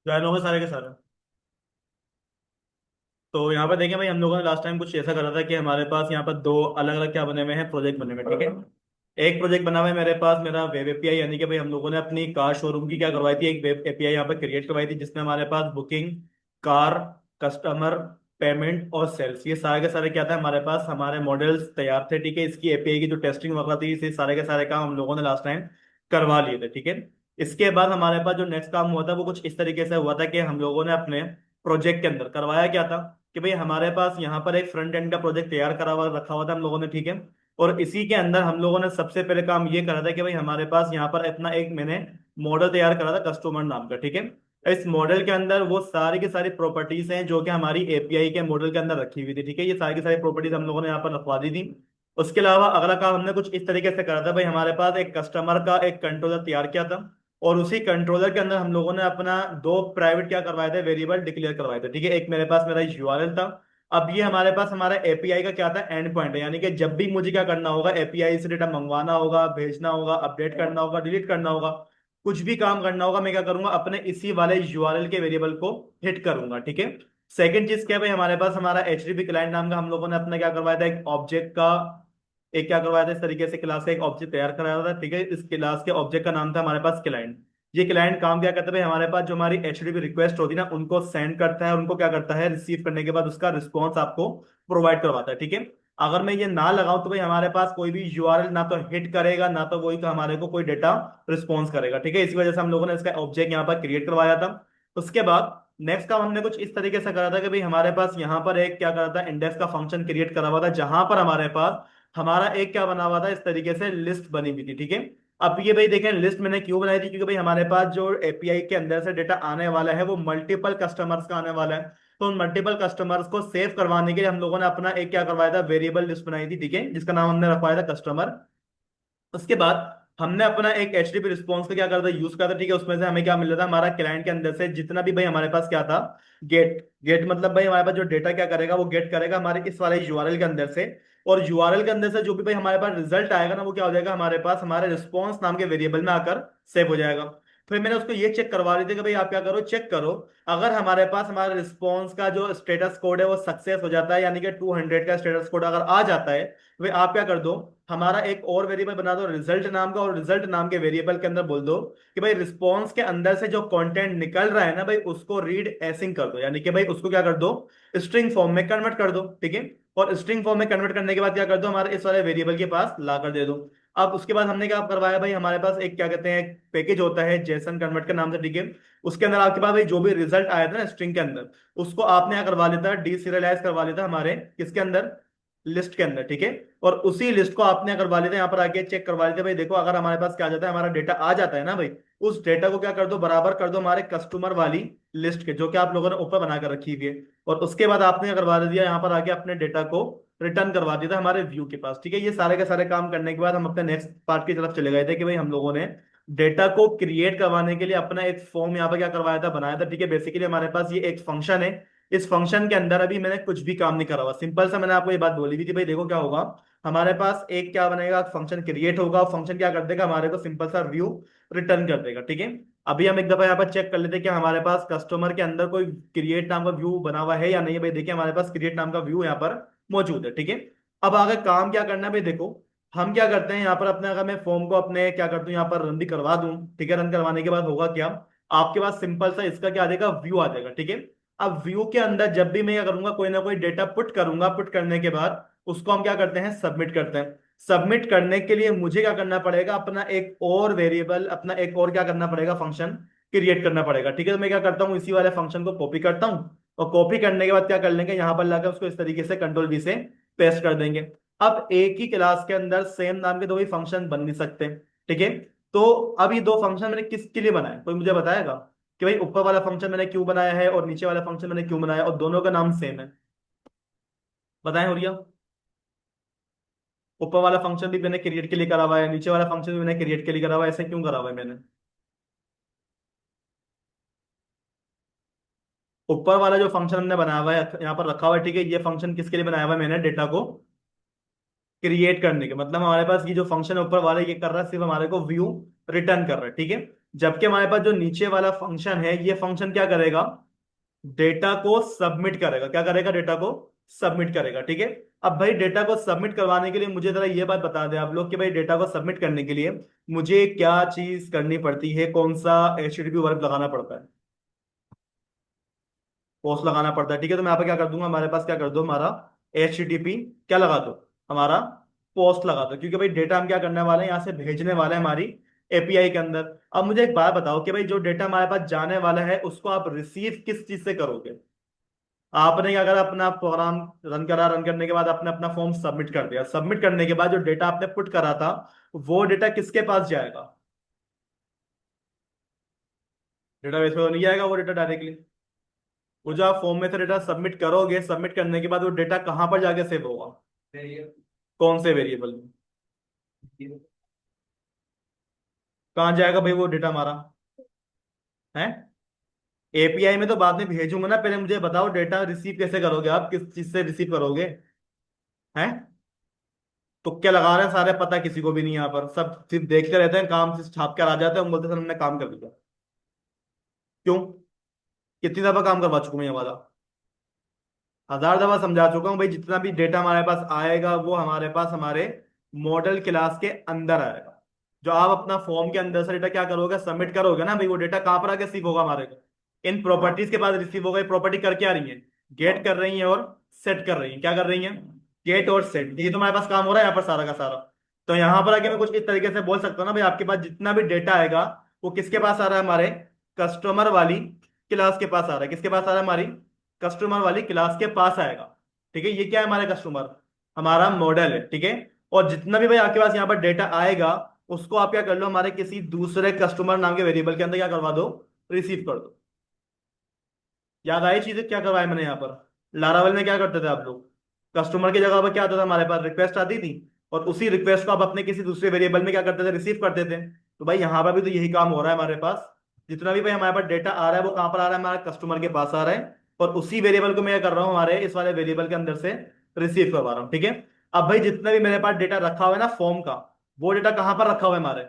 Join हो गए सारे के सारे। तो यहाँ पर देखें भाई, हम लोगों ने लास्ट टाइम कुछ ऐसा करा था कि हमारे पास यहाँ पर दो अलग अलग क्या बने हुए हैं, प्रोजेक्ट बने हुए हैं, ठीक है। एक प्रोजेक्ट बना हुआ है मेरे पास, मेरा वेब एपीआई, यानी कि भाई हम लोगों ने अपनी कार शोरूम की क्या करवाई थी, एक वेब एपीआई यहाँ पर क्रिएट करवाई थी, जिसमें हमारे पास बुकिंग, कार, कस्टमर, पेमेंट और सेल्स, ये सारे के सारे क्या था हमारे पास, हमारे मॉडल्स तैयार थे, ठीक है। इसकी एपीआई की जो टेस्टिंग वगैरह थी, इसे सारे के सारे काम हम लोगों ने लास्ट टाइम करवा लिए थे, ठीक है। इसके बाद हमारे पास जो नेक्स्ट काम हुआ था वो कुछ इस तरीके से हुआ था कि हम लोगों ने अपने प्रोजेक्ट के अंदर करवाया क्या था कि भाई हमारे पास यहाँ पर एक फ्रंट एंड का प्रोजेक्ट तैयार करा हुआ रखा हुआ था हम लोगों ने, ठीक है। और इसी के अंदर हम लोगों ने सबसे पहले काम ये करा था कि भाई हमारे पास यहाँ पर अपना एक मैंने मॉडल तैयार करा था कस्टमर नाम का, ठीक है। इस मॉडल के अंदर वो सारी की सारी प्रॉपर्टीज हैं जो कि हमारी एपीआई के मॉडल के अंदर रखी हुई थी, ठीक है। ये सारी की सारी प्रॉपर्टीज हम लोगों ने यहाँ पर रखवा दी थी। उसके अलावा अगला काम हमने कुछ इस तरीके से करा था भाई, हमारे पास एक कस्टमर का एक कंट्रोलर तैयार किया था, और उसी कंट्रोलर के अंदर हम लोगों ने अपना दो प्राइवेट क्या करवाए थे, वेरिएबल डिक्लेयर करवाए थे, ठीक है। एक मेरे पास मेरा यूआरएल था। अब ये हमारे पास हमारा एपीआई का क्या था, एंड पॉइंट है, यानी कि जब भी मुझे क्या करना होगा, एपीआई से डेटा मंगवाना होगा, भेजना होगा, अपडेट करना होगा, डिलीट करना होगा, कुछ भी काम करना होगा, मैं क्या करूंगा, अपने इसी वाले यूआरएल के वेरिएबल को हिट करूंगा, ठीक है। सेकंड चीज क्या है भाई, हमारे पास हमारा एचटीटीपी क्लाइंट नाम का हम लोगों ने अपना क्या करवाया था, एक ऑब्जेक्ट का एक क्या करवाया था, इस तरीके से क्लास का एक ऑब्जेक्ट तैयार कराया था, ठीक है। इस क्लास के ऑब्जेक्ट का नाम था हमारे पास क्लाइंट। ये क्लाइंट काम क्या करता है भाई, हमारे पास जो हमारी एचटीटीपी रिक्वेस्ट होती है ना, उनको सेंड करता है, उनको क्या करता है, रिसीव करने के बाद उसका रिस्पॉन्स आपको प्रोवाइड करवाता है, ठीक है। अगर मैं ये ना लगाऊं तो भाई हमारे पास कोई भी यूआरएल ना तो हिट करेगा, ना तो वही तो हमारे को कोई डेटा रिस्पॉन्स करेगा, ठीक है। इसी वजह से हम लोगों ने इसका ऑब्जेक्ट यहाँ पर क्रिएट करवाया था। उसके बाद नेक्स्ट काम हमने कुछ इस तरीके से करा था कि भाई हमारे पास यहाँ पर एक क्या करा था, इंडेक्स का फंक्शन क्रिएट करा हुआ था, जहां पर हमारे पास हमारा एक क्या बना हुआ था, इस तरीके से लिस्ट बनी हुई थी, ठीक है। अब ये भाई देखें, लिस्ट मैंने क्यों बनाई थी, क्योंकि भाई हमारे पास जो एपीआई के अंदर से डेटा आने वाला है वो मल्टीपल कस्टमर्स का आने वाला है। तो उन मल्टीपल कस्टमर्स को सेव करवाने के लिए हम लोगों ने अपना एक क्या करवाया था, वेरिएबल लिस्ट बनाई थी, ठीक है, जिसका नाम हमने रखवाया था कस्टमर। उसके बाद हमने अपना एक एचटीटीपी रिस्पॉन्स का क्या करता यूज करता, ठीक है। उसमें से हमें क्या मिल रहा था, हमारा क्लाइंट के अंदर से जितना भी भाई हमारे पास क्या था, गेट गेट मतलब भाई हमारे पास जो डेटा क्या करेगा, वो गेट करेगा हमारे इस वाले यूआरएल के अंदर से। और यूआरएल के अंदर से जो भी भाई हमारे पास रिजल्ट आएगा ना, वो क्या हो जाएगा, हमारे पास हमारे रिस्पॉन्स नाम के वेरिएबल में आकर सेव हो जाएगा। फिर मैंने उसको ये चेक करवा ली थी कि भाई आप क्या करो, चेक करो, अगर हमारे पास हमारे रिस्पॉन्स का जो स्टेटस कोड है वो सक्सेस हो जाता है, यानी कि 200 का स्टेटस कोड अगर आ जाता है, तो भाई आप क्या कर दो, हमारा एक और वेरिएबल बना दो रिजल्ट नाम का, और रिजल्ट नाम के वेरिएबल के अंदर बोल दो कि भाई रिस्पॉन्स के अंदर से जो कंटेंट निकल रहा है ना भाई, उसको रीड एसिंग कर दो, यानी कि भाई उसको क्या कर दो, स्ट्रिंग फॉर्म में कन्वर्ट कर दो, ठीक है। और स्ट्रिंग फॉर्म में कन्वर्ट करने के बाद क्या कर दो, हमारे इस वाले वेरिएबल के पास ला कर दे दो। अब उसके बाद हमने क्या करवाया भाई, हमारे पास एक क्या कहते हैं, पैकेज होता है जेसन कन्वर्ट के नाम से, ठीक है। उसके अंदर आपके पास भाई जो भी रिजल्ट आया था ना स्ट्रिंग के अंदर, उसको आपने क्या करवा लेता है, डीसीरियलाइज करवा लेता हमारे किसके अंदर, लिस्ट के अंदर, ठीक है। और उसी लिस्ट को आपने अगर वाले थे यहाँ पर आके चेक करवा लेते भाई, देखो अगर हमारे पास क्या आ जाता है, हमारा डेटा आ जाता है ना भाई, उस डेटा को क्या कर दो, बराबर कर दो हमारे कस्टमर वाली लिस्ट के, जो कि आप लोगों ने ऊपर बना कर रखी हुई है। और उसके बाद आपने करवा दिया यहाँ पर आके अपने डेटा को रिटर्न करवा दिया था हमारे व्यू के पास, ठीक है। ये सारे के सारे काम करने के बाद हम अपने नेक्स्ट पार्ट की तरफ चले गए थे कि भाई हम लोगों ने डेटा को क्रिएट करवाने के लिए अपना एक फॉर्म यहाँ पर क्या करवाया था, बनाया था, ठीक है। बेसिकली हमारे पास ये एक फंक्शन है, इस फंक्शन के अंदर अभी मैंने कुछ भी काम नहीं करा हुआ, सिंपल सा मैंने आपको ये बात बोली भी थी भाई, देखो क्या होगा, हमारे पास एक क्या बनेगा, फंक्शन क्रिएट होगा, फंक्शन क्या कर देगा, हमारे को सिंपल सा व्यू रिटर्न कर देगा, ठीक है। अभी हम एक दफा यहाँ पर चेक कर लेते हैं कि हमारे पास कस्टमर के अंदर कोई क्रिएट नाम का व्यू बना हुआ है या नहीं है। भाई देखिए हमारे पास क्रिएट नाम का व्यू यहाँ पर मौजूद है, ठीक है। अब आगे काम क्या करना है भाई, देखो हम क्या करते हैं यहाँ पर अपने, अगर मैं फॉर्म को अपने क्या करता हूँ यहाँ पर रन भी करवा दूं, ठीक है। रन करवाने के बाद होगा क्या, आपके पास सिंपल सा इसका क्या आ जाएगा, व्यू आ जाएगा, ठीक है। अब व्यू के अंदर जब भी मैं क्या करूंगा, कोई ना कोई डेटा पुट करूंगा, पुट करने के बाद उसको हम क्या करते हैं, सबमिट करते हैं। सबमिट करने के लिए मुझे क्या करना पड़ेगा, अपना एक और वेरिएबल, अपना एक और क्या करना पड़ेगा, फंक्शन क्रिएट करना पड़ेगा, ठीक है। तो मैं क्या करता हूँ, इसी वाले फंक्शन को कॉपी करता हूँ, और कॉपी करने के बाद क्या कर लेंगे, यहाँ पर लाकर उसको इस तरीके से कंट्रोल वी से पेस्ट कर देंगे। अब एक ही क्लास के अंदर सेम नाम के दो ही फंक्शन बन नहीं सकते, ठीक है। तो अब ये दो फंक्शन मैंने किसके लिए बनाया, कोई मुझे बताएगा कि भाई ऊपर वाला फंक्शन मैंने क्यों बनाया है और नीचे वाला फंक्शन मैंने क्यों बनाया, और दोनों का नाम सेम है, बताएं हुरिया। ऊपर वाला फंक्शन भी मैंने क्रिएट के लिए करा हुआ है, नीचे वाला फंक्शन भी मैंने क्रिएट के लिए करा हुआ है, ऐसे क्यों करा हुआ है मैंने। ऊपर वाला जो फंक्शन हमने बनाया हुआ है यहाँ पर रखा हुआ है, ठीक है, ये फंक्शन किसके लिए बनाया हुआ है मैंने, डेटा को क्रिएट करने के, मतलब हमारे पास ये जो फंक्शन है ऊपर वाला, ये कर रहा है सिर्फ हमारे को व्यू रिटर्न कर रहा है, ठीक है। जबकि हमारे पास जो नीचे वाला फंक्शन है, ये फंक्शन क्या करेगा, डेटा को सबमिट करेगा। क्या करेगा, डेटा को सबमिट करेगा, ठीक है। अब भाई डेटा को सबमिट करवाने के लिए मुझे जरा ये बात बता दें आप लोग कि भाई डेटा को सबमिट करने के लिए मुझे क्या चीज करनी पड़ती है, कौन सा HTTP वर्ब लगाना पड़ता है, पोस्ट लगाना पड़ता है, ठीक है। तो मैं यहाँ पे क्या कर दूंगा, हमारे पास क्या कर दो, हमारा HTTP क्या लगा दो, हमारा पोस्ट लगा दो, क्योंकि भाई डेटा हम क्या करने वाले हैं, यहाँ से भेजने वाले हैं हमारी API के अंदर। अब मुझे एक बात बताओ कि भाई जो डेटा हमारे पास जाने वाला है उसको आप रिसीव किस चीज से करोगे। आपने क्या करा, अपना प्रोग्राम रन करा, रन करने के बाद आपने अपना फॉर्म सबमिट कर दिया, सबमिट करने के बाद जो डेटा आपने पुट करा था वो डेटा किसके पास जाएगा, डेटाबेस में तो नहीं जाएगा वो डेटा डायरेक्टली। वो जो आप फॉर्म में से डेटा सबमिट करोगे, सबमिट करने के बाद वो डेटा कहाँ पर जाके सेव होगा, कौन से वेरिएबल में, कहाँ जाएगा भाई वो डेटा हमारा है। API में तो बाद में भेजूंगा ना, पहले मुझे बताओ डेटा रिसीव कैसे करोगे, आप किस चीज से रिसीव करोगे हैं। तुक्के लगा रहे हैं सारे, पता किसी को भी नहीं, यहाँ पर सब सिर्फ देखते रहते हैं, काम से छाप कर आ जाते हैं, हम बोलते हैं सर हमने काम कर दिया। क्यों, कितनी दफा काम करवा चुका हूं ये वाला, 1000 दफा समझा चुका हूँ भाई, जितना भी डेटा हमारे पास आएगा वो हमारे पास हमारे मॉडल क्लास के अंदर आएगा। जो आप अपना फॉर्म के अंदर से डेटा क्या करोगे, सबमिट करोगे ना भाई, वो डेटा कहाँ पर आके रिसीव होगा, हमारे को इन प्रॉपर्टीज के बाद रिसीव होगा। ये प्रॉपर्टी कर क्या रही है, गेट कर रही है और सेट कर रही है। क्या कर रही है, गेट और सेट, ये तो हमारे पास काम हो रहा है यहाँ पर सारा का सारा। तो यहाँ पर आके मैं कुछ इस तरीके से बोल सकता हूँ ना भाई, आपके पास जितना भी डेटा आएगा वो किसके पास आ रहा है, हमारे कस्टमर वाली क्लास के पास आ रहा है। किसके पास आ रहा है, हमारी कस्टमर वाली क्लास के पास आएगा, ठीक है। ये क्या है, हमारे कस्टमर, हमारा मॉडल है, ठीक है। और जितना भी भाई आपके पास यहाँ पर डेटा आएगा उसको आप क्या कर लो, हमारे किसी दूसरे कस्टमर नाम के वेरिएबल के अंदर क्या करवा दो, रिसीव कर दो। याद आई चीजें क्या करवाए मैंने यहाँ पर। लारावेल में क्या करते थे आप लोग, कस्टमर की जगह पर क्या आता था, हमारे पास रिक्वेस्ट आती थी, और उसी रिक्वेस्ट को आप अपने किसी दूसरे वेरिएबल में क्या करते थे, रिसीव करते थे। तो भाई यहाँ पर भी तो यही काम हो रहा है हमारे पास। जितना भी भाई हमारे पास डेटा आ रहा है वो कहाँ पर आ रहा है, हमारे कस्टमर के पास आ रहा है, और उसी वेरिएबल को मैं क्या कर रहा हूँ, हमारे इस वाले वेरिएबल के अंदर से रिसीव करवा रहा हूँ, ठीक है। अब भाई जितना भी मेरे पास डेटा रखा हुआ है ना फॉर्म का, वो डेटा कहाँ पर रखा हुआ है, हमारे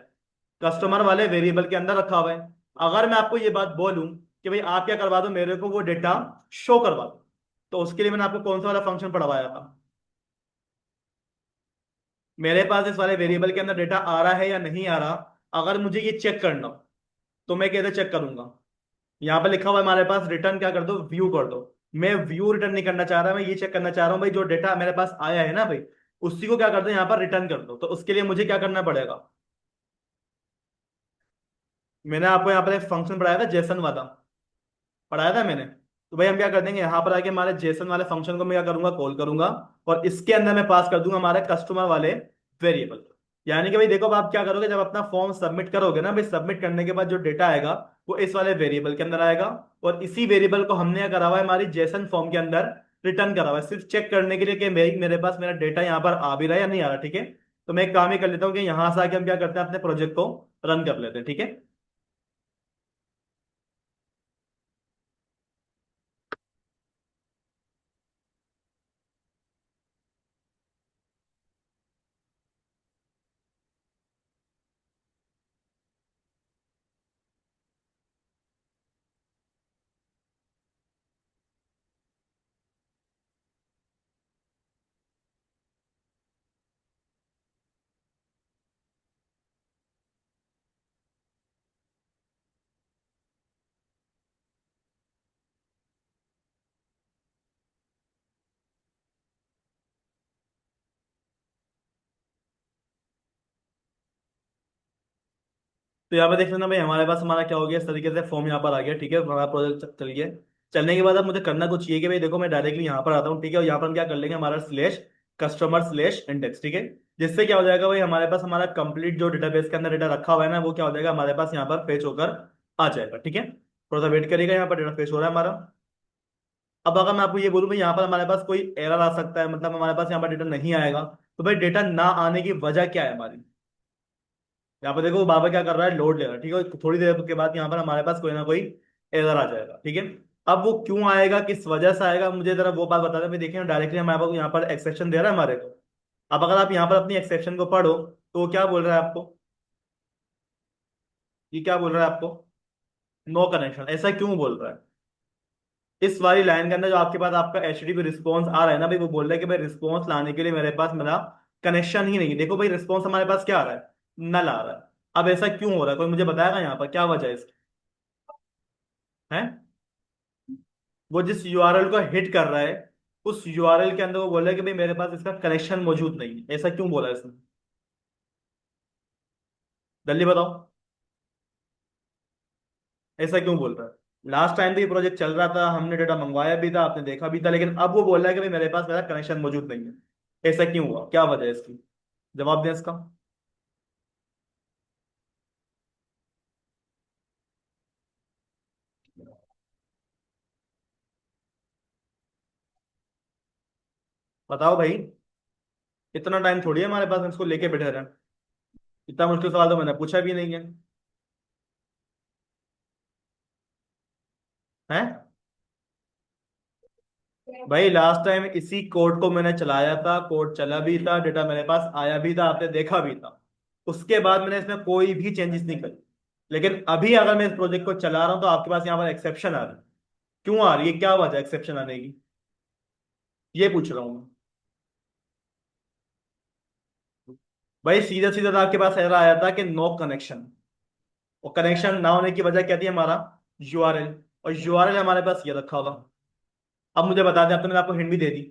कस्टमर वाले वेरिएबल के अंदर रखा हुआ है। अगर मैं आपको ये बात बोलूं कि भाई आप क्या करवा दो, मेरे को वो डेटा शो करवा दो, तो उसके लिए मैंने आपको कौन सा वाला फंक्शन पढ़वाया था, मेरे पास इस वाले वेरिएबल के अंदर डेटा आ रहा है या नहीं आ रहा, अगर मुझे ये चेक करना हो तो मैं कैसे चेक करूंगा। यहाँ पे लिखा हुआ है हमारे पास, रिटर्न क्या कर दो, व्यू कर दो। मैं व्यू रिटर्न नहीं करना चाह रहा, मैं ये चेक करना चाह रहा हूँ भाई जो डेटा मेरे पास आया है ना भाई, उसी को क्या कर दो यहाँ पर रिटर्न कर दो। तो उसके लिए मुझे क्या करना पड़ेगा, मैंने आपको यहाँ पर एक फंक्शन पढ़ाया था जेसन वाला, पढ़ाया था मैंने। तो भाई हम क्या कर देंगे, यहाँ पर आके हमारे जेसन वाले फंक्शन को मैं क्या करूंगा, कॉल करूंगा, और इसके अंदर मैं पास कर दूंगा हमारे कस्टमर वाले वेरिएबल। यानी कि भाई देखो, अब आप क्या करोगे, जब अपना फॉर्म सबमिट करोगे ना भाई, सबमिट करने के बाद जो डेटा आएगा वो इस वाले वेरिएबल के अंदर आएगा, और इसी वेरिएबल को हमने क्या करा हुआ है, हमारी जेसन फॉर्म के अंदर रिटर्न करा हुआ है, सिर्फ चेक करने के लिए कि मेरे पास मेरा डेटा यहाँ पर आ भी रहा है या नहीं आ रहा, ठीक है। तो मैं एक काम ही कर लेता हूँ कि यहाँ से आके हम क्या करते हैं, अपने प्रोजेक्ट को रन कर लेते हैं, ठीक है। तो यहाँ पे देख लेना भाई, हमारे पास हमारा क्या हो गया, इस तरीके से फॉर्म यहाँ पर आ गया, ठीक है। हमारा प्रोजेक्ट चल गया। चलने के बाद अब मुझे करना कुछ ये कि भाई देखो, मैं डायरेक्टली यहाँ पर आता हूँ, ठीक है, और यहाँ पर हम क्या कर लेंगे, हमारा स्लेश कस्टमर स्लेश इंडेक्स, ठीक है। जिससे क्या हो जाएगा भाई, हमारे पास हमारा कंप्लीट जो डेटाबेस के अंदर डेटा रखा हुआ है ना, वो क्या हो जाएगा, हमारे पास यहाँ पर फेच होकर आ जाएगा, ठीक है। थोड़ा सा वेट करिएगा, यहाँ पर डेटा फेच हो रहा है हमारा। अब अगर मैं आपको ये बोलूँ भाई, यहाँ पर हमारे पास कोई एरर आ सकता है, मतलब हमारे पास यहाँ पर डेटा नहीं आएगा, तो भाई डेटा ना आने की वजह क्या है हमारी। यहाँ पर देखो बाबा क्या कर रहा है, लोड ले रहा है, ठीक है। थोड़ी देर के बाद यहाँ पर हमारे पास कोई ना कोई एरर आ जाएगा, ठीक है। अब वो क्यों आएगा, किस वजह से आएगा, मुझे जरा वो बात बता दें। मैं देखिए डायरेक्टली हमारे पास यहाँ पर एक्सेप्शन दे रहा है हमारे को। अब अगर आप यहाँ पर अपनी एक्सेप्शन को पढ़ो तो वो क्या बोल रहा है आपको, ये क्या बोल रहा है आपको? नो कनेक्शन, ऐसा क्यों बोल रहा है? इस वाली लाइन के अंदर जो आपके पास आपका एचटीटीपी रिस्पॉन्स आ रहा है ना भाई, वो बोल रहा है कि भाई रिस्पॉन्स लाने के लिए मेरे पास मेरा कनेक्शन ही नहीं है। देखो भाई, रिस्पॉन्स हमारे पास क्या आ रहा है? नल आ रहा है। अब ऐसा क्यों हो रहा है, कोई मुझे बताएगा यहाँ पर क्या वजह है इसकी? है? वो जिस यूआरएल को हिट कर रहा है, उस यूआरएल के अंदर वो बोल रहा है कि भाई मेरे पास इसका कनेक्शन मौजूद नहीं है। ऐसा क्यों बोला है इसने? जल्दी बताओ। ऐसा क्यों बोल रहा है? लास्ट टाइम भी ये प्रोजेक्ट चल रहा था, हमने डेटा मंगवाया भी था, आपने देखा भी था, लेकिन अब वो बोल रहा है कि भाई मेरे पास मेरा कनेक्शन मौजूद नहीं है। ऐसा क्यों हुआ, क्या वजह है इसकी? जवाब दें इसका। बताओ भाई। इतना टाइम थोड़ी है हमारे पास, हम इसको लेके बैठे रहे। इतना मुश्किल सवाल तो मैंने पूछा भी नहीं है। हैं? भाई लास्ट टाइम इसी कोड को मैंने चलाया था, कोड चला भी था, डेटा मेरे पास आया भी था, आपने देखा भी था। उसके बाद मैंने इसमें कोई भी चेंजेस नहीं करी। लेकिन अभी अगर मैं इस प्रोजेक्ट को चला रहा हूं तो आपके पास यहाँ पर एक्सेप्शन आ रही है। क्यों आ रही है, क्या वजह है एक्सेप्शन आने की? ये पूछ रहा हूँ मैं। भाई सीधा सीधा तो आपके पास एरर आया था कि नो कनेक्शन। और कनेक्शन ना होने की वजह क्या थी हमारा? यूआरएल। और यूआरएल हमारे पास ये रखा होगा। अब मुझे बता दें, अब तो मैंने आपको हिंट भी दे दी।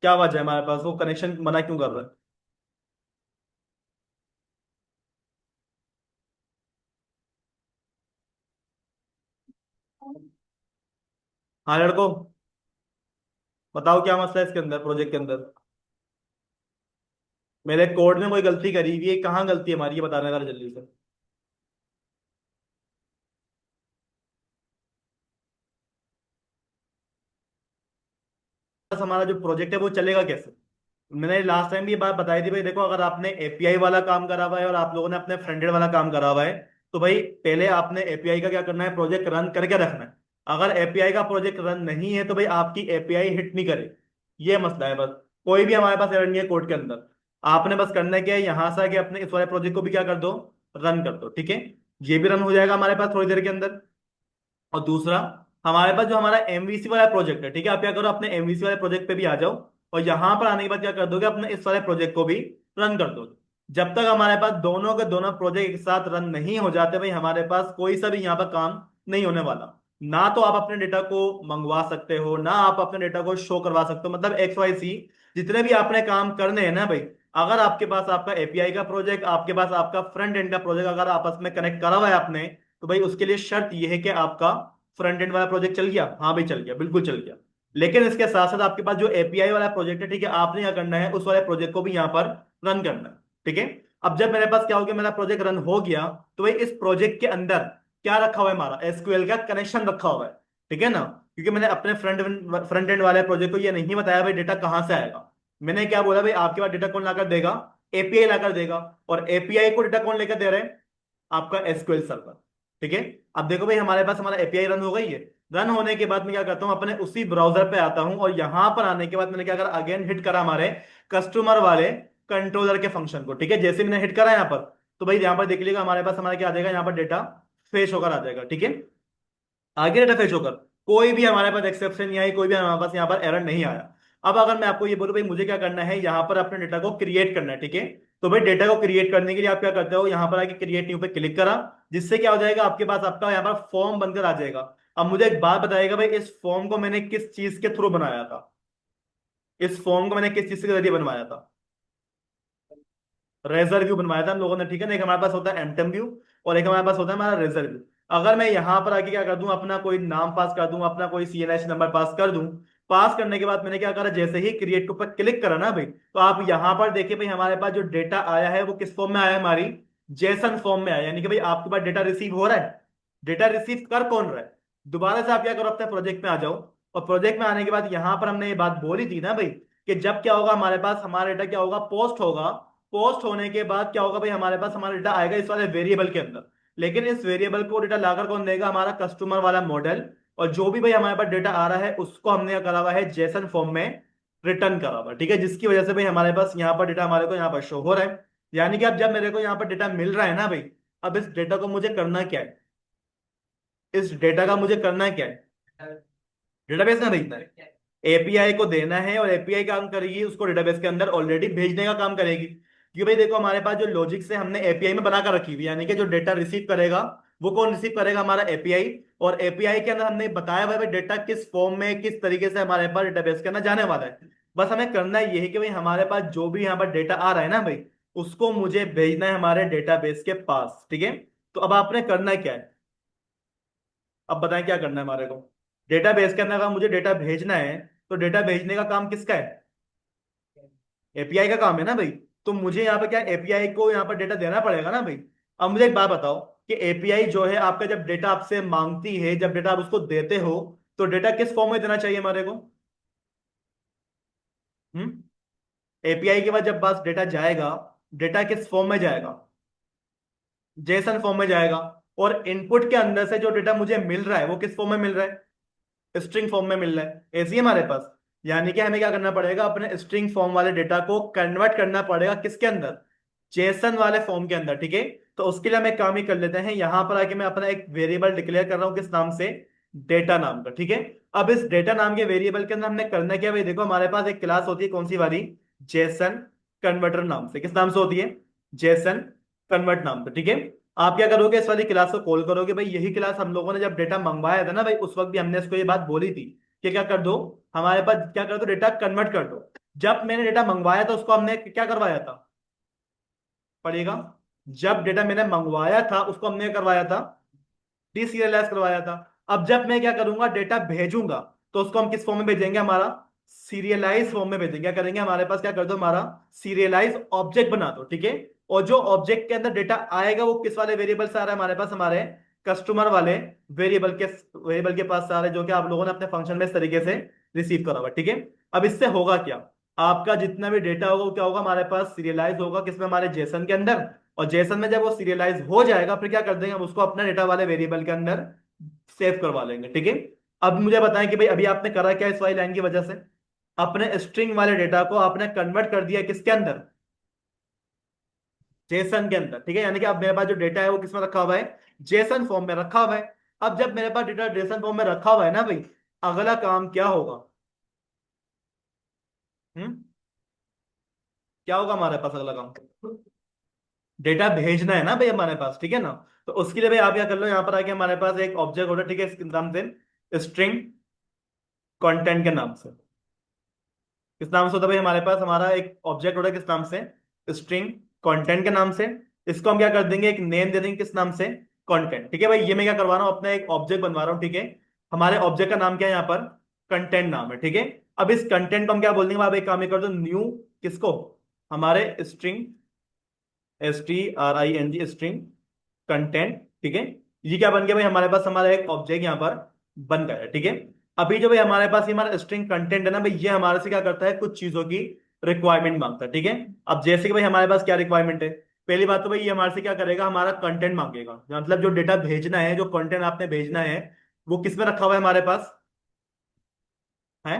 क्या वजह है हमारे पास वो कनेक्शन मना क्यों कर रहा है? हाँ लड़को, बताओ क्या मसला है इसके अंदर, प्रोजेक्ट के अंदर? मेरे कोड में कोई गलती करी हुई है? कहाँ गलती है हमारी, ये बताने वाला जल्दी से। बस हमारा जो प्रोजेक्ट है वो चलेगा कैसे? मैंने लास्ट टाइम भी ये बात बताई थी भाई, देखो अगर आपने एपीआई वाला काम करा हुआ है और आप लोगों ने अपने फ्रंट एंड वाला काम करा हुआ है, तो भाई पहले आपने एपीआई का क्या करना है, प्रोजेक्ट रन करके रखना है। अगर एपीआई का प्रोजेक्ट रन नहीं है तो भाई आपकी एपीआई हिट नहीं करे। ये मसला है बस। कोई भी हमारे पास एरर नहीं है कोड के अंदर। आपने बस करना है क्या है, यहां से आके अपने इस वाले प्रोजेक्ट को भी क्या कर दो, रन कर दो, ठीक है। ये भी रन हो जाएगा हमारे पास थोड़ी देर के अंदर। और दूसरा, हमारे पास जो हमारा एमवीसी वाला प्रोजेक्ट है, ठीक है, आप क्या करो अपने एमवीसी वाले प्रोजेक्ट पे भी आ जाओ। और यहां पर आने के बाद क्या कर दोगे, अपने इस वाले प्रोजेक्ट को भी रन कर दो। जब तक हमारे पास दोनों के दोनों प्रोजेक्ट एक साथ रन नहीं हो जाते भाई, हमारे पास कोई सा भी यहाँ पर काम नहीं होने वाला। ना तो आप अपने डेटा को मंगवा सकते हो, ना आप अपने डेटा को शो करवा सकते हो, मतलब एक्स वाई सी जितने भी आपने काम करने हैं ना भाई। अगर आपके पास आपका एपीआई का प्रोजेक्ट, आपके पास आपका फ्रंट एंड का प्रोजेक्ट अगर आपस में कनेक्ट करा हुआ है आपने, तो भाई उसके लिए शर्त यह है कि आपका फ्रंट एंड वाला प्रोजेक्ट चल गया। हाँ भाई चल गया, बिल्कुल चल गया। लेकिन इसके साथ साथ आपके पास जो एपीआई वाला प्रोजेक्ट है, ठीक है, आपने क्या करना है, उस वाले प्रोजेक्ट को भी यहाँ पर रन करना है, ठीक है। अब जब मेरे पास क्या हो गया, मेरा प्रोजेक्ट रन हो गया, तो भाई इस प्रोजेक्ट के अंदर क्या रखा हुआ है, हमारा एसक्यूएल का कनेक्शन रखा हुआ है, ठीक है ना। क्योंकि मैंने अपने फ्रंट एंड वाले प्रोजेक्ट को ये नहीं बताया भाई डेटा कहाँ से आएगा। मैंने क्या बोला भाई, आपके पास डेटा कौन लाकर देगा? एपीआई लाकर देगा। और एपीआई को डेटा कौन लेकर दे रहे हैं? आपका एसक्यूएल सर्वर, ठीक है। अब देखो भाई, हमारे पास हमारा एपीआई रन हो गई है। रन होने के बाद मैं क्या करता हूं, अपने उसी ब्राउजर पे आता हूं, और यहां पर आने के बाद मैंने क्या करा, अगेन हिट करा हमारे कस्टमर वाले कंट्रोलर के फंक्शन को, ठीक है। जैसे मैंने हिट करा यहाँ पर, तो भाई यहाँ पर देख लीजिएगा हमारे पास हमारा क्या आ जाएगा, यहाँ पर डेटा फेच होकर आ जाएगा, ठीक है। आगे डेटा फेच होकर कोई भी हमारे पास एक्सेप्शन नहीं आई, कोई भी हमारे पास यहाँ पर एरर नहीं आया। अब अगर मैं आपको ये बोलूं भाई, मुझे क्या करना है, यहाँ पर अपने डेटा को क्रिएट करना है, ठीक है। तो भाई डेटा को क्रिएट करने के लिए आप क्या करते हो, यहाँ पर आके क्रिएट न्यू पे क्लिक करा। जिससे क्या हो जाएगा, आपके पास आपका यहाँ पर फॉर्म बनकर आ जाएगा। अब मुझे एक बात बताइएगा भाई, इस फॉर्म को मैंने किस चीज के थ्रू बनाया था? इस फॉर्म को मैंने किस चीज के जरिए बनवाया था? रेजर व्यू बनवाया था हम लोगों ने, ठीक है ना। एक हमारे पास होता है एमटेम व्यू, और एक हमारे पास होता है हमारा रेजर व्यू। अगर मैं यहां पर आके क्या कर दूं, अपना कोई नाम पास कर दूं, अपना कोई सीएनएस नंबर पास कर दूं, पास करने के बाद मैंने क्या करा, जैसे ही क्रिएट के ऊपर क्लिक करा ना भाई, तो आप यहां पर देखिए भाई, हमारे पास जो डेटा आया है वो किस फॉर्म में आया है, हमारी जेसन फॉर्म में आया। यानी कि भाई आपके पास डेटा रिसीव हो रहा है। डेटा रिसीव कर कौन रहा है? दोबारा से आप क्या करो, अपने प्रोजेक्ट में आ जाओ। और प्रोजेक्ट में आने के बाद यहां पर हमने ये बात बोली थी ना भाई, कि जब क्या होगा हमारे पास, हमारा डेटा क्या होगा, पोस्ट होगा। पोस्ट होने के बाद क्या होगा भाई, हमारे पास हमारा डेटा आएगा इस वाले वेरिएबल के अंदर। लेकिन इस वेरिएबल को डेटा लाकर कौन देगा, हमारा कस्टमर वाला मॉडल। और जो भी भाई हमारे पास डेटा आ रहा है उसको हमने क्या करा हुआ है, जेसन फॉर्म में रिटर्न करा हुआ है, ठीक है। जिसकी वजह से भाई हमारे पास यहाँ पर डेटा हमारे को यहाँ पर शो हो रहा है। यानी कि अब जब मेरे को यहाँ पर डेटा मिल रहा है ना भाई, अब इस डेटा को मुझे करना क्या है, इस डेटा का मुझे करना क्या है, डेटाबेस में भेजना है। एपीआई को देना है और एपीआई काम करेगी उसको डेटाबेस के अंदर ऑलरेडी भेजने का काम करेगी। क्योंकि भाई देखो हमारे पास जो लॉजिक से हमने एपीआई में बना कर रखी हुई है, यानी कि जो डेटा रिसीव करेगा वो कौन रिसीव करेगा, हमारा एपीआई। और एपीआई के अंदर हमने बताया हुआ है डेटा किस फॉर्म में किस तरीके से हमारे पास डेटाबेस के अंदर जाने वाला है। बस हमें करना ये है कि भाई हमारे पास जो भी यहाँ पर डेटा आ रहा है ना भाई, उसको मुझे भेजना है हमारे डेटाबेस के पास, ठीक है। तो अब आपने करना क्या है, अब बताएं क्या करना है हमारे को। डेटाबेस के अंदर अगर मुझे डेटा भेजना है तो डेटा भेजने का काम किसका है, एपीआई का काम है ना भाई। तो मुझे यहाँ पे क्या एपीआई को यहाँ पर डेटा देना पड़ेगा ना भाई। अब मुझे एक बात बताओ कि एपीआई जो है आपका जब डेटा आपसे मांगती है, जब डेटा आप उसको देते हो, तो डेटा किस फॉर्म में देना चाहिए हमारे को। हम्म एपीआई के बाद जब पास डेटा जाएगा, डेटा किस फॉर्म में जाएगा, जेसन फॉर्म में जाएगा। और इनपुट के अंदर से जो डेटा मुझे मिल रहा है वो किस फॉर्म में मिल रहा है, स्ट्रिंग फॉर्म में मिल रहा है, ऐसी है हमारे पास। यानी कि हमें क्या करना पड़ेगा, अपने स्ट्रिंग फॉर्म वाले डेटा को कन्वर्ट करना पड़ेगा किसके अंदर, जेसन वाले फॉर्म के अंदर, ठीक है। तो उसके लिए हम एक काम ही कर लेते हैं, यहां पर आके मैं अपना एक वेरिएबल डिक्लेयर कर रहा हूं किस नाम से, डेटा नाम का, ठीक है। अब इस डेटा नाम के वेरिएबल के अंदर हमने करना क्या भाई, देखो हमारे पास एक क्लास होती है कौन सी वाली, जेसन कन्वर्टर नाम से। किस नाम से होती है, जेसन कन्वर्ट नाम से, ठीक है। आप क्या करोगे, इस वाली क्लास को कॉल करोगे। भाई यही क्लास हम लोगों ने जब डेटा मंगवाया था ना भाई, उस वक्त भी हमने इसको ये बात बोली थी कि क्या कर दो, हमारे पास क्या कर दो, डेटा कन्वर्ट कर दो। जब मैंने डेटा मंगवाया था उसको हमने क्या करवाया था, पढ़िएगा। जब डेटा मैंने मंगवाया था उसको हमने क्या करवाया था, डीसीरियलाइज करवाया था। अब जब मैं क्या करूंगा, डेटा भेजूंगा, तो उसको हम किस फॉर्म में भेजेंगे, हमारा सीरियलाइज फॉर्म में भेजेंगे। क्या करेंगे, हमारे पास क्या कर दो, हमारा सीरियलाइज ऑब्जेक्ट बना दो, ठीक है। और जो ऑब्जेक्ट के अंदर डेटा आएगा वो किस वाले वेरिएबल से आ रहा है हमारे पास, हमारे कस्टमर वाले वेरिएबल के पास आ रहा है, जो कि आप लोगों ने अपने फंक्शन में इस तरीके से रिसीव करा हुआ, ठीक है। अब इससे होगा क्या, आपका जितना भी डेटा होगा वो क्या होगा, हमारे पास सीरियलाइज होगा किसमें, हमारे जेसन के अंदर। और जेसन में जब वो सीरियलाइज हो जाएगा फिर क्या कर देंगे हम उसको अपने डेटा वाले वेरिएबल के अंदर सेव करवा लेंगे, ठीक है। अब मुझे बताएं कि भाई अभी आपने करा क्या इस वाली लाइन की वजह से, अपने स्ट्रिंग वाले डेटा को आपने कन्वर्ट कर दिया किसके अंदर, जेसन के अंदर, ठीक है। यानी कि अब मेरे पास जो डेटा है वो किसमें रखा हुआ है, जेसन फॉर्म में रखा हुआ है। अब जब मेरे पास डेटा जेसन फॉर्म में रखा हुआ है ना भाई, अगला काम क्या होगा, हम्म क्या होगा हमारे पास अगला काम, डेटा भेजना है ना भाई हमारे पास, ठीक है ना। तो उसके लिए भाई आप क्या कर लो, यहाँ पर आके हमारे पास एक ऑब्जेक्ट होता है, ठीक है, इसके नाम से स्ट्रिंग कंटेंट के नाम से। किस नाम से होता है भाई हमारे पास, हमारा एक ऑब्जेक्ट होता है किस नाम से, स्ट्रिंग कंटेंट के नाम से। इसको हम क्या कर देंगे, एक नेम दे देंगे किस नाम से, कंटेंट, ठीक है भाई। ये मैं क्या करवा रहा हूँ, अपना एक ऑब्जेक्ट बनवा रहा हूँ, ठीक है। हमारे ऑब्जेक्ट का नाम क्या है यहाँ पर, कंटेंट नाम है, ठीक है। अब इस कंटेंट को हम क्या बोल देंगे, आप एक काम ही कर दो, न्यू किसको, हमारे स्ट्रिंग, STRING स्ट्रिंग कंटेंट, ठीक है। ये क्या बन गया भाई हमारे पास, हमारा एक ऑब्जेक्ट यहाँ पर बन गया है, ठीक है। अभी जो भाई हमारे पास ये हमारा स्ट्रिंग कंटेंट है ना भाई, ये हमारे से क्या करता है, कुछ चीजों की रिक्वायरमेंट मांगता है, ठीक है। अब जैसे कि भाई हमारे पास क्या रिक्वायरमेंट है, पहली बात तो भाई ये हमारे से क्या करेगा, हमारा कंटेंट मांगेगा। मतलब जो डेटा भेजना है, जो कंटेंट आपने भेजना है, वो किस में रखा हुआ है हमारे पास है,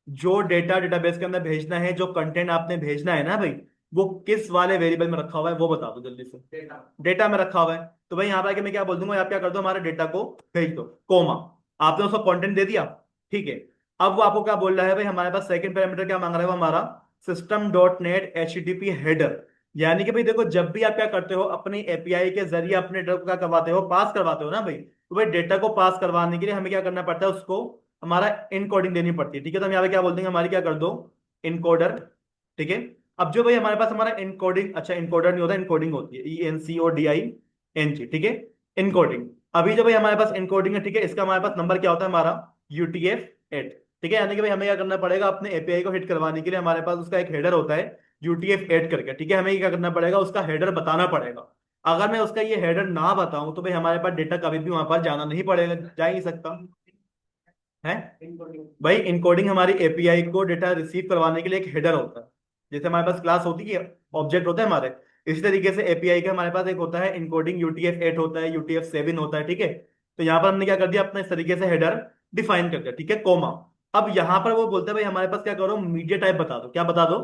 जो डेटा डेटाबेस के अंदर भेजना है, जो कंटेंट आपने भेजना है ना भाई, वो किस वाले वेरिएबल में रखा हुआ है वो बता दो जल्दी से, डेटा में रखा हुआ है। तो भाई यहाँ पे आके मैं क्या बोल दूंगा, आप क्या कर दो, हमारे डेटा को भेज दो, कोमा। आपने उसको कंटेंट दे दिया, ठीक है। अब वो आपको क्या बोल रहा है भाई, हमारे पास सेकंड पैरामीटर क्या मांग रहा है, वो हमारा system dot net HTTP header. यानी कि भाई देखो जब भी आप क्या करते हो, अपनी एपीआई के जरिए अपने डेटा को क्या करवाते हो, पास करवाते हो ना भाई, तो भाई डेटा को पास करवाने के लिए हमें क्या करना पड़ता है, उसको हमारा इनकोडिंग देनी पड़ती है, ठीक है। तो हम यहाँ पे क्या बोल देंगे, हमारी क्या कर दो, इनकोडर, ठीक है। अब जो भाई हमारे पास हमारा इनकोडिंग, अच्छा इनकोडर नहीं होता, इनकोडिंग होती है, ENCODING, ठीक है, इनकोडिंग। अभी जो भाई हमारे पास इनकोडिंग है, ठीक है, इसका हमारे पास नंबर क्या होता है, हमारा UTF-8, ठीक है। यानी कि भाई हमें क्या करना पड़ेगा, अपने एपीआई को हिट करवाने के लिए हमारे पास उसका एक हेडर होता है UTF-8 करके, ठीक है। हमें क्या करना पड़ेगा, उसका हेडर बताना पड़ेगा। अगर मैं उसका ये हेडर ना बताऊं तो भाई हमारे पास डेटा कभी भी वहां पर जाना नहीं पड़ेगा, जा ही नहीं सकता है। भाई इनकोडिंग हमारी एपीआई को डेटा रिसीव करवाने के लिए एक हेडर होता है, जैसे हमारे पास क्लास होती है, ऑब्जेक्ट होता है हमारे, इसी तरीके से एपीआई का हमारे पास एक होता है इनकोडिंग, UTF-8 होता है, UTF-7 होता है, ठीक है। तो यहाँ पर हमने क्या कर दिया, अपना इस तरीके से हेडर डिफाइन कर दिया, ठीक है, कोमा। अब यहाँ पर वो बोलते हैं भाई हमारे पास क्या करो, मीडिया टाइप बता दो, क्या बता दो,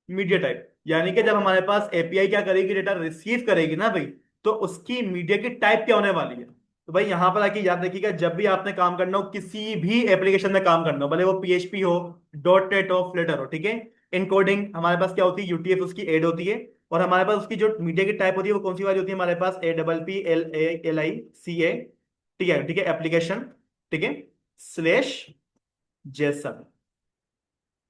मीडिया टाइप। यानी कि जब हमारे पास एपीआई क्या करेगी, डेटा रिसीव करेगी ना भाई, तो उसकी मीडिया की टाइप क्या होने वाली है। तो भाई यहां पर आके याद रखिएगा, जब भी आपने काम करना हो, किसी भी एप्लीकेशन में काम करना हो, भले वो पीएचपी हो, डॉट नेट हो, फ्लटर हो, ठीक है, इनकोडिंग हमारे पास क्या होती है, यूटीएफ उसकी एड होती है। और हमारे पास उसकी जो मीडिया की टाइप होती है वो कौन सी वाली होती है हमारे पास, APPLALICA, ठीक है, एप्लीकेशन, ठीक है, स्लैश जेसन,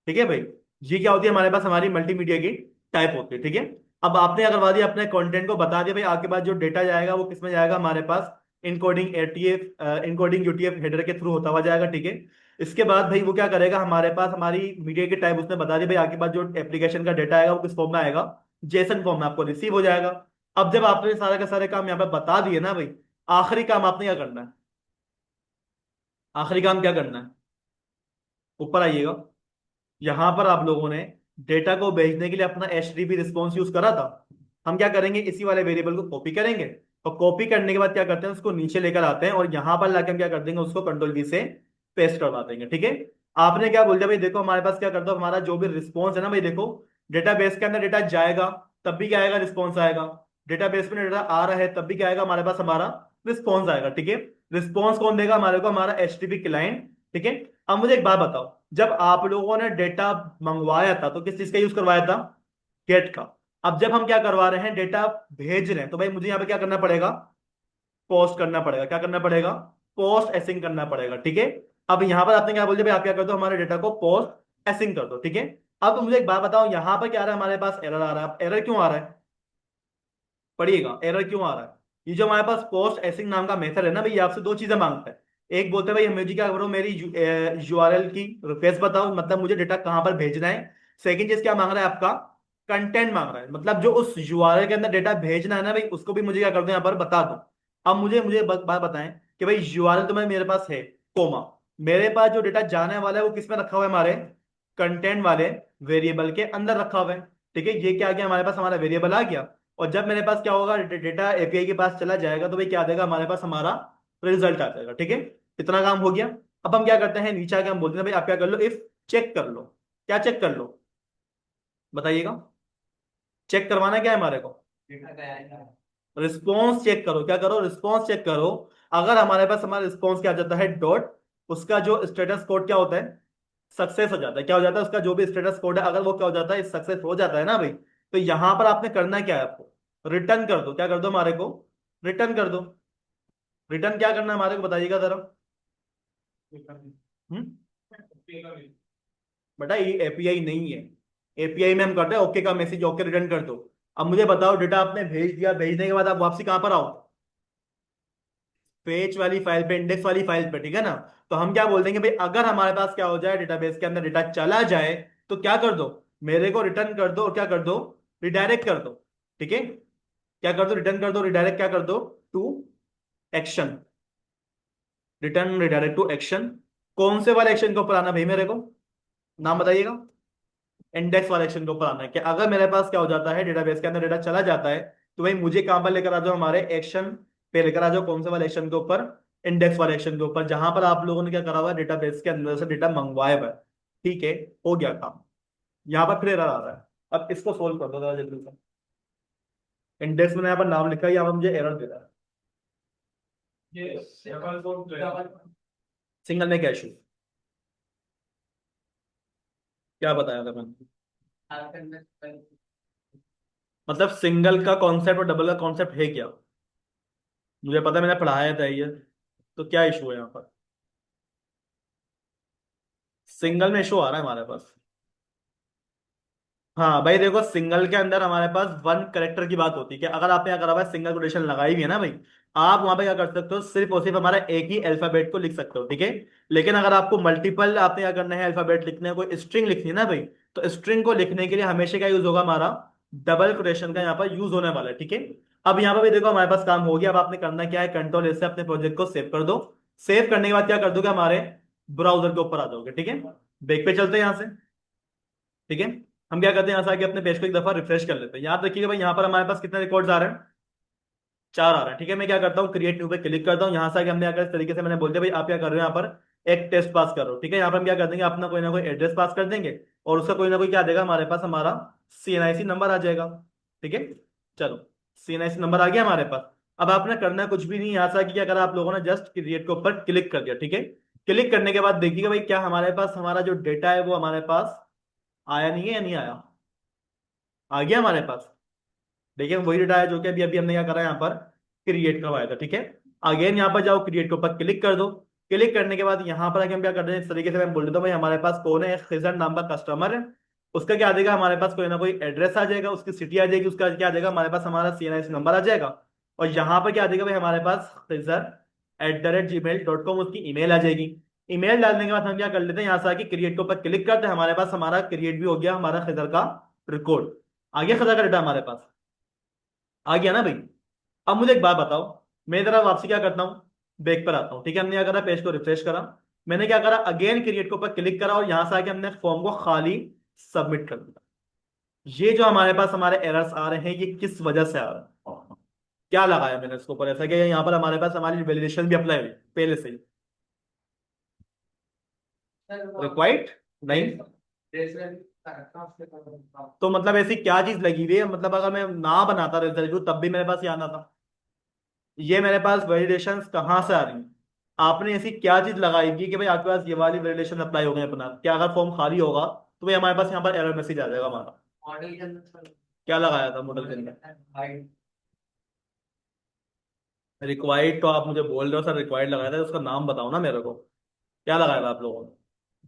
ठीक है भाई। ये क्या होती है हमारे पास, हमारी मल्टीमीडिया की टाइप होती है, ठीक है। अब आपने अगर वादी अपने कंटेंट को बता दिया भाई, आपके पास जो डेटा जाएगा वो किस में जाएगा हमारे पास, encoding ATF, encoding UTF header के थ्रू होता हुआ जाएगा, ठीक है। इसके बाद भाई वो क्या करेगा, हमारे पास हमारी मीडिया की टाइप उसने बता दी भाई, आपके पास जो एप्लीकेशन का डेटा आएगा वो किस फॉर्म में आएगा, जेसन फॉर्म में आपको रिसीव हो जाएगा। अब जब आपने सारे के सारे काम यहाँ पे बता दिए ना भाई, आखिरी काम आपने क्या करना है, आखिरी काम क्या करना है, ऊपर आइएगा। यहां पर आप लोगों ने डेटा को भेजने के लिए अपना HTTP रिस्पॉन्स यूज करा था। हम क्या करेंगे, इसी वाले वेरिएबल को कॉपी करेंगे, और कॉपी करने के बाद क्या करते हैं, उसको नीचे लेकर आते हैं और यहां पर लाके हम क्या कर देंगे, उसको कंट्रोल V से पेस्ट करवा देंगे, ठीक है। आपने क्या बोल दिया भाई, देखो हमारे पास क्या करता है, हमारा जो भी रिस्पॉन्स है ना भाई, देखो डेटाबेस के अंदर डेटा जाएगा तब भी क्या आएगा, रिस्पॉन्स आएगा। डेटाबेस में डेटा आ रहा है तब भी क्या आएगा हमारे पास, हमारा रिस्पॉन्स आएगा, ठीक है। रिस्पॉन्स कौन देगा हमारे को, हमारा HTTP क्लाइंट, ठीक है। अब मुझे एक बात बताओ, जब आप लोगों ने डेटा मंगवाया था तो किस चीज का यूज करवाया था, गेट का। अब जब हम क्या करवा रहे हैं, डेटा भेज रहे हैं, तो भाई मुझे यहाँ पे क्या करना पड़ेगा, पोस्ट करना पड़ेगा, क्या करना पड़ेगा, पोस्ट एसिंग करना पड़ेगा, ठीक है। अब यहाँ पर आपने क्या बोल दिया भाई, आप क्या कर दो, हमारे डेटा को पोस्ट एसिंग कर दो, ठीक है। अब मुझे एक बात बताओ, यहाँ पर क्या आ रहा है, हमारे पास एरर आ रहा है। एरर क्यों आ रहा है, पढ़िएगा, एरर क्यों आ रहा है। ये जो हमारे पास पोस्ट एसिंग नाम का मेथड है ना भाई, ये आपसे दो चीजें मांगता है। एक बोलते हैं भाई मुझे क्या करो, मेरी URL की रिक्वेस्ट बताओ, मतलब मुझे डेटा कहां पर भेजना है। सेकंड चीज क्या मांग रहा है आपका, कंटेंट मांग रहा है, मतलब जो उस URL के अंदर डेटा भेजना है ना भाई, उसको भी मुझे क्या कर दो, यहाँ पर बता दो। अब मुझे मुझे बात बताएं कि भाई URL तो मेरे पास है, कोमा, मेरे पास जो डेटा जाने वाला है वो किसमें रखा हुआ है, हमारे कंटेंट वाले वेरिएबल के अंदर रखा हुआ है, ठीक है। ये क्या आ गया हमारे पास, हमारा वेरिएबल आ गया। और जब मेरे पास क्या होगा, डेटा API के पास चला जाएगा तो भाई क्या देगा हमारे पास, हमारा रिजल्ट आ जाएगा, ठीक है। इतना काम हो गया। अब हम क्या करते हैं, नीचे आके हम बोलते हैं भाई आप क्या कर लो, इफ चेक कर लो। क्या चेक कर लो, बताइएगा, चेक करवाना क्या है हमारे को, रिस्पॉन्स चेक करो, क्या करो, रिस्पॉन्स चेक करो। अगर हमारे पास हमारा रिस्पॉन्स क्या आ जाता है, डॉट, उसका जो स्टेटस कोड क्या होता है, सक्सेस हो जाता है। क्या हो जाता है, उसका जो भी स्टेटस कोड है अगर वो क्या हो जाता है, सक्सेस हो जाता है ना भाई, तो यहां पर आपने करना क्या है, आपको रिटर्न कर दो, क्या कर दो हमारे को, रिटर्न कर दो। रिटर्न क्या करना है हमारे को, बताइएगा जरा। हम्म, बेटा ये API नहीं है। API में हम करते हैं ओके का मैसेज, ओके रिटर्न कर दो। अब मुझे बताओ, डेटा आपने भेज दिया, भेजने के बाद आप वापसी कहां पर आओ, पेज वाली फाइल पे, इंडेक्स वाली फाइल पे, ठीक है ना। तो हम क्या बोल देंगे भाई, अगर हमारे पास क्या हो जाए, डेटाबेस के अंदर डेटा चला जाए, तो क्या कर दो, मेरे को रिटर्न कर दो, और क्या कर दो, रिडायरेक्ट कर दो, ठीक है। क्या कर दो, रिटर्न कर दो, रिडायरेक्ट क्या कर दो, to action, return redirect to action. कौन से वाले एक्शन के ऊपर आना भाई मेरे को, नाम बताइएगा। इंडेक्स वाले एक्शन के ऊपर आना है, कि अगर मेरे पास क्या हो जाता है, डेटाबेस के अंदर डेटा चला जाता है, तो भाई मुझे कहां पर लेकर आ जाओ, हमारे एक्शन पे लेकर आ जाओ। कौन से वाले एक्शन के ऊपर, इंडेक्स वाले एक्शन के ऊपर, जहां पर आप लोगों ने क्या करा हुआ है, डेटाबेस के अंदर से डेटा मंगवाया हुआ है, ठीक है। हो गया काम। यहाँ पर फिर एरर आ रहा है, अब इसको सोल्व कर दो जरा जल्दी से। इंडेक्स में यहाँ पर नाम लिखा है, यहाँ पर मुझे एरर दे रहा है। सिंगल में क्या इशू, क्या बताया था मैंने, मतलब सिंगल का कॉन्सेप्ट और डबल का कॉन्सेप्ट है क्या, मुझे पता है मैंने पढ़ाया था ये। तो क्या इशू है यहाँ पर, सिंगल में इशू आ रहा है हमारे पास। हाँ भाई देखो, सिंगल के अंदर हमारे पास वन करेक्टर की बात होती है, कि अगर आपने यहाँ करा हुआ है, सिंगल कोटेशन लगाई हुई है ना भाई, आप वहां पे क्या कर सकते हो, सिर्फ और सिर्फ हमारा एक ही अल्फाबेट को लिख सकते हो, ठीक है। लेकिन अगर आपको मल्टीपल आपने क्या करना है, अल्फाबेट लिखना है, कोई स्ट्रिंग लिखनी है ना भाई, तो स्ट्रिंग को लिखने के लिए हमेशा क्या यूज होगा, हमारा डबल कोटेशन का यहाँ पर यूज होने वाला है, ठीक है। अब यहाँ पर भी देखो हमारे पास काम हो गया। अब आपने करना क्या है, कंट्रोल से अपने प्रोजेक्ट को सेव कर दो। सेव करने के बाद क्या कर दोगे, हमारे ब्राउजर के ऊपर आ जाओगे, ठीक है। बैक पे चलते हैं यहाँ से, ठीक है। हम क्या करते हैं, यहाँ से आके अपने पेज को एक दफा रिफ्रेश कर लेते हैं। याद रखिएगा भाई, यहाँ पर हमारे पास कितने रिकॉर्ड्स आ रहे हैं, चार आ रहे हैं, ठीक है। मैं क्या करता हूँ, क्रिएट न्यू पे क्लिक करता हूँ। यहाँ से आके हमने अगर इस तरीके से मैंने बोल दिया भाई आप क्या कर रहे हो, यहाँ पर एक टेस्ट पास कर रहे हो, ठीक है। यहाँ पर हम क्या कर देंगे, अपना कोई ना कोई एड्रेस पास कर देंगे, और उसका कोई ना कोई क्या देगा हमारे पास, हमारा CNIC नंबर आ जाएगा, ठीक है। चलो, CNIC नंबर आ गया हमारे पास। अब आपने करना कुछ भी नहीं, यहाँ से कि अगर आप लोगों ने जस्ट क्रिएट के ऊपर क्लिक कर दिया, ठीक है। क्लिक करने के बाद देखिएगा भाई क्या हमारे पास हमारा जो डेटा है वो हमारे पास आया नहीं है या नहीं आया। आ गया हमारे पास। देखिए वही डेटा है जो कि अभी अभी हमने क्या करा है यहाँ पर क्रिएट करवाया था, ठीक है। अगेन यहाँ पर जाओ, क्रिएट के ऊपर क्लिक कर दो। क्लिक करने के बाद यहाँ पर आके हम क्या कर रहे हैं, इस तरीके से मैं बोल देता हूँ भाई हमारे पास कौन है, खिजर नाम का कस्टमर है। उसका क्या आ जाएगा हमारे पास, कोई ना कोई एड्रेस आ जाएगा, उसकी सिटी आ जाएगी, उसका क्या आ जाएगा हमारे पास हमारा CNIC नंबर आ जाएगा। और यहाँ पर क्या आ जाएगा भाई हमारे पास खिजर@gmail.com उसकी ईमेल आ जाएगी। ईमेल डालने के बाद हम क्या कर लेते हैं, यहाँ से आके क्रिएट के ऊपर क्लिक करते हैं, हमारे पास हमारा क्रिएट भी हो गया हमारा खिजर का रिकॉर्ड। आ गया खिजर का डेटा हमारे पास, आ गया ना भाई। अब मुझे एक बात बताओ, मैं जरा वापसी क्या करता हूँ, बैक पर आता हूँ, ठीक है। हमने क्या करा, पेज को रिफ्रेश करा, मैंने क्या करा, अगेन क्रिएट के ऊपर क्लिक करा और यहां से आके हमने फॉर्म को खाली सबमिट कर दिया। ये जो हमारे पास हमारे एरर्स आ रहे हैं ये किस वजह से आ रहा है, क्या लगाया मैंने इसके ऊपर, ऐसा कि यहाँ पर हमारे पास हमारी वैलिडेशन भी अप्लाई हुई पहले से ही, रिक्वायर्ड नहीं। तो मतलब ऐसी क्या चीज लगी हुई है, मतलब अगर मैं ना बनाता रिजल्ट तब भी मेरे पास ये आना था। ये मेरे पास वैलिडेशन कहाँ से आ रही है, आपने ऐसी क्या चीज लगाई हुई कि भाई आपके पास ये वाली वैलिडेशन अप्लाई हो गई अपना, क्या अगर फॉर्म खाली होगा तो भाई हमारे पास यहाँ पर एरर मैसेज आ जाएगा हमारा। क्या लगाया था मॉडल के अंदर, रिक्वायर्ड तो आप मुझे बोल रहे हो सर, रिक्वायर्ड लगाया था, उसका नाम बताओ ना मेरे को, क्या लगाया था आप लोगों ने।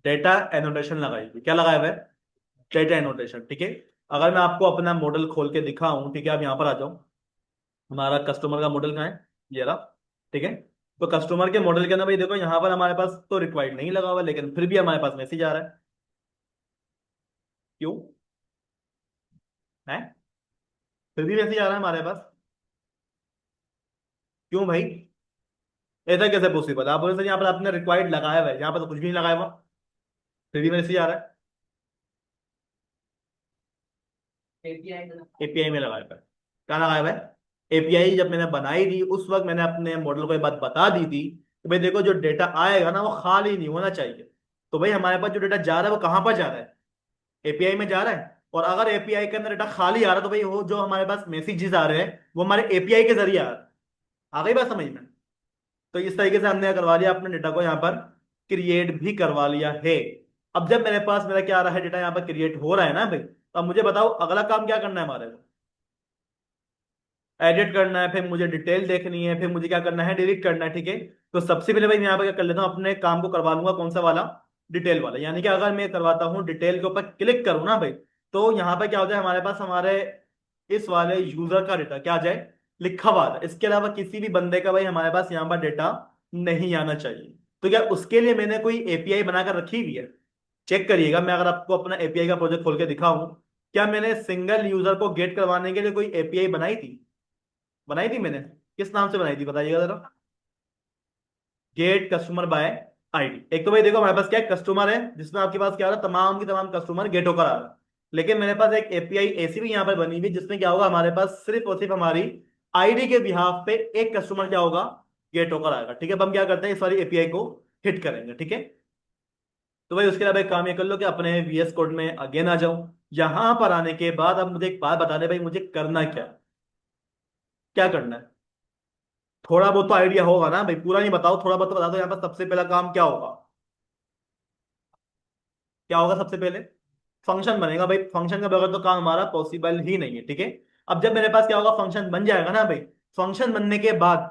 डेटा एनोटेशन लगाई थी, क्या लगाया हुआ है, डेटा एनोटेशन, ठीक है। अगर मैं आपको अपना मॉडल खोल के दिखाऊं, ठीक है, आप यहाँ पर आ जाओ, हमारा कस्टमर का मॉडल कहाँ है, ये रहा, ठीक है। तो कस्टमर के मॉडल के अंदर भाई देखो यहाँ पर हमारे पास तो रिक्वायर्ड नहीं लगा हुआ, लेकिन फिर भी हमारे पास मैसेज आ रहा है, क्यों है, फिर भी मैसेज आ रहा है हमारे पास, क्यों भाई, ऐसा कैसे पॉसिबल, आप बोले सर यहाँ पर आपने रिक्वायर्ड लगाया हुआ है, यहाँ पर तो कुछ भी नहीं लगाया हुआ, फिर भी मैसेज आ रहा है। एपीआई में लगाया हुआ है, क्या लगाया हुआ है, एपीआई जब मैंने बनाई थी उस वक्त मैंने अपने मॉडल को ये बात बता दी थी कि भाई देखो जो डेटा आएगा ना वो खाली नहीं होना चाहिए। तो भाई हमारे पास जो डेटा जा रहा है वो कहाँ पर जा रहा है, एपीआई में जा रहा है। और अगर एपीआई के अंदर डेटा खाली आ रहा है तो भाई वो जो हमारे पास मैसेजेस आ रहे हैं वो हमारे एपीआई के जरिए आ रहा है। आ गई बात समझ में। तो इस तरीके से हमने क्या करवा लिया, अपने डेटा को यहाँ पर क्रिएट भी करवा लिया है। अब जब मेरे पास मेरा क्या आ रहा है, डेटा यहाँ पर क्रिएट हो रहा है ना भाई, तो अब मुझे बताओ अगला काम क्या करना है हमारे को, एडिट करना है, फिर मुझे डिटेल देखनी है, फिर मुझे क्या करना है, डिलीट करना है, ठीक है। तो सबसे पहले भाई मैं यहाँ पे क्या कर लेता हूँ, अपने काम को करवा लूंगा कौन सा वाला, डिटेल वाला। यानी कि अगर मैं करवाता हूँ डिटेल के ऊपर क्लिक करूँ ना भाई, तो यहाँ पे क्या हो जाए हमारे पास हमारे इस वाले यूजर का डेटा क्या आ जाए, लिखा हुआ आ जाए। इसके अलावा किसी भी बंदे का भाई हमारे पास यहाँ पर डेटा नहीं आना चाहिए। तो क्या उसके लिए मैंने कोई एपीआई बनाकर रखी हुई है, चेक करिएगा। मैं अगर आपको अपना एपीआई का प्रोजेक्ट खोल के दिखाऊं, क्या मैंने सिंगल यूजर को गेट करवाने के लिए कोई एपीआई बनाई थी, बनाई थी मैंने, किस नाम से बनाई थी बताइएगा जरा, गेट कस्टमर बाय आईडी। एक तो भाई देखो हमारे पास क्या कस्टमर है जिसमें आपके पास क्या हो रहा है, तमाम की तमाम कस्टमर गेट होकर आ रहा है। लेकिन मेरे पास एक एपीआई ऐसी भी यहाँ पर बनी हुई है जिसमें क्या होगा, हमारे पास सिर्फ और सिर्फ हमारी आईडी के बिहाफ पे एक कस्टमर क्या होगा, गेट होकर आएगा, ठीक है। अब हम क्या करते हैं, इस सारी एपीआई को हिट करेंगे, ठीक है। तो भाई उसके अलावा एक काम ये कर लो कि अपने VS कोड में अगेन आ जाओ। यहां पर आने के बाद अब मुझे एक बात बता दे भाई, मुझे करना क्या है? क्या करना है, थोड़ा बहुत तो आइडिया होगा ना भाई, पूरा नहीं बताओ, थोड़ा बहुत तो बता दो। यहाँ पर सबसे पहला काम क्या होगा, क्या होगा सबसे पहले, फंक्शन बनेगा भाई, फंक्शन के बगैर तो काम हमारा पॉसिबल ही नहीं है, ठीक है। अब जब मेरे पास क्या होगा, फंक्शन बन जाएगा ना भाई, फंक्शन बनने के बाद